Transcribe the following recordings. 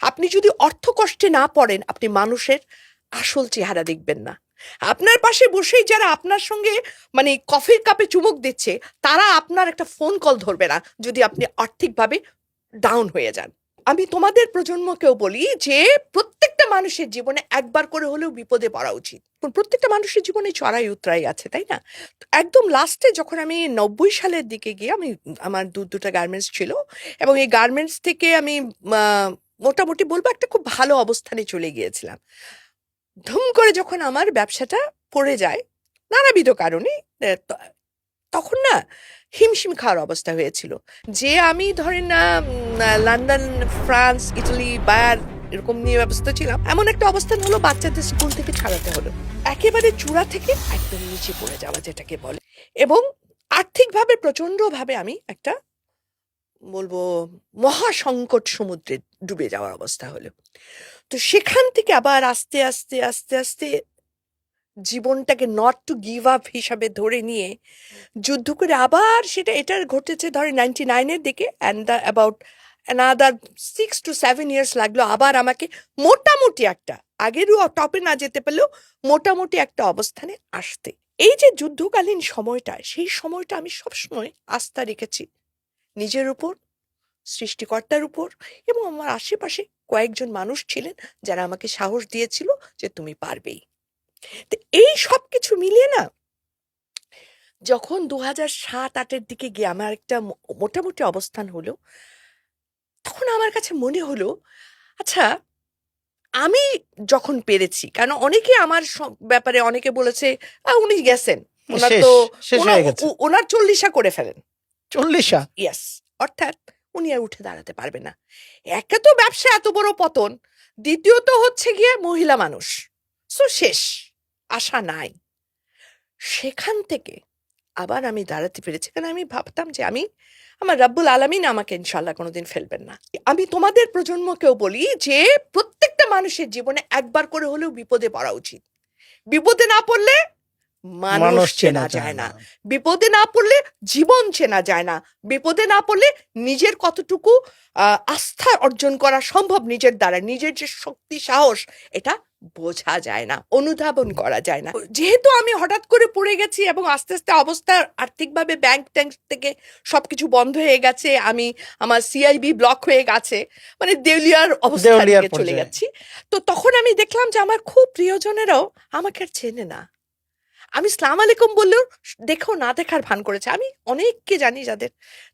আপনি যদি অর্থ কষ্টে না পড়েন, আপনি মানুষের আসল চেহারা দেখবেন না। আপনার পাশে বসেই যারা আপনার সঙ্গে মানে কফির কাপে চুমুক দিচ্ছে, তারা আপনার একটা ফোন কল ধরবে না যদি আপনি আর্থিকভাবে ডাউন হয়ে যান। আমি তোমাদের প্রজন্মকেও বলি যে প্রত্যেকটা মানুষের জীবনে একবার করে হলেও বিপদে পড়া উচিত। প্রত্যেকটা মানুষের জীবনে চড়াই উতরাই আছে, তাই না? তো একদম লাস্টে যখন আমি 90 সালের দিকে গিয়ে আমার দুটা গার্মেন্টস ছিল, এবং এই গার্মেন্টস থেকে আমি মোটামুটি বলবো একটা খুব ভালো অবস্থানে চলে গিয়েছিলাম। ধুম করে যখন আমার ব্যবসাটা পড়ে যায় নানাবিধ কারণে, তখন না হিমশিম খাওয়ার অবস্থা হয়েছিল। যে আমি ধরেন না লন্ডন, ফ্রান্স, ইটালি, বায়ার এরকম নিয়ে ব্যবস্থা ছিলাম, এমন একটা অবস্থান হলো বাচ্চাদের স্কুল থেকে ছাড়াতে হলো, একেবারে চূড়া থেকে একদম নিচে পড়ে যাওয়া যেটাকে বলে। এবং আর্থিকভাবে প্রচন্ড ভাবে আমি একটা বলবো মহা সংকট সমুদ্রে ডুবে যাওয়ার অবস্থা হলো। তো সেখান থেকে আবার আস্তে আস্তে আস্তে আস্তে জীবনটাকে নট টু গিভ আপ হিসাবে ধরে নিয়ে যুদ্ধ করে আবার সেটা এটার ঘটেছে ধরে 99-এর দিকে, and about another 6 to 7 years লাগলো আবার আমাকে মোটামুটি একটা, আগেরও টপে না যেতে পারলেও মোটামুটি একটা অবস্থানে আসতে। এই যে যুদ্ধকালীন সময়টা, সেই সময়টা আমি সবসময় আস্থা রেখেছি নিজের উপর, সৃষ্টিকর্তার উপর, এবং আমার আশেপাশে কয়েকজন মানুষ ছিলেন যারা আমাকে সাহস দিয়েছিল যে তুমি পারবেই। তো এই সব কিছু মিলিয়ে না, যখন 2007-08-এর দিকে গিয়ে আমার একটা মোটামুটি অবস্থান হলো, তখন আমার কাছে মনে হলো, আচ্ছা আমি যখন পেরেছি, কারণ অনেকে আমার ব্যাপারে অনেকে বলেছে উনি গেছেন, ওনার শেষ তো শেষ হয়ে গেছে। ওনার 40 করে ফেলেন। 40 ইয়েস, অর্থাৎ উনি আর উঠে দাঁড়াতে পারবে না। একে তো ব্যবসা এত বড় পতন, দ্বিতীয়ত হচ্ছে গিয়ে মহিলা মানুষ, সো শেষ, আশা নাই। সেখান থেকে আবার আমি দাঁড়াতে পেরেছি, কারণ আমি ভাবতাম যে আমার রাব্বুল আলামিন আমাকে ইনশাল্লাহ কোনোদিন ফেলবেন না। আমি তোমাদের প্রজন্মকেও বলি যে প্রত্যেকটা মানুষের জীবনে একবার করে হলেও বিপদে পড়া উচিত। বিপদে না পড়লে মানুষ মানুষ চেনা যায় না, বিপদে না পড়লে জীবন চেনা যায় না, বিপদে না পড়লে নিজের কতটুকু আস্থা অর্জন করা সম্ভব নিজের দ্বারা, নিজের যে শক্তি সাহস, এটা বোঝা যায় না, অনুধাবন করা যায় না। যেহেতু আমি হঠাৎ করে পড়ে গেছি এবং আস্তে আস্তে অবস্থা আর্থিকভাবে ব্যাংক ট্যাঙ্ক থেকে সবকিছু বন্ধ হয়ে গেছে, আমার সিআইবি ব্লক হয়ে গেছে, মানে দেউলিয়ার অবস্থায় চলে যাচ্ছি। তো তখন আমি দেখলাম যে আমার খুব প্রিয়জনেরাও আমাকে আর চেনে না। আমি সালাম আলাইকুম বললেও দেখো না দেখার ভান করেছে। আমি অনেককে জানি যাদের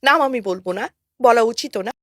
নাম আমি বলবো না, বলা উচিত না।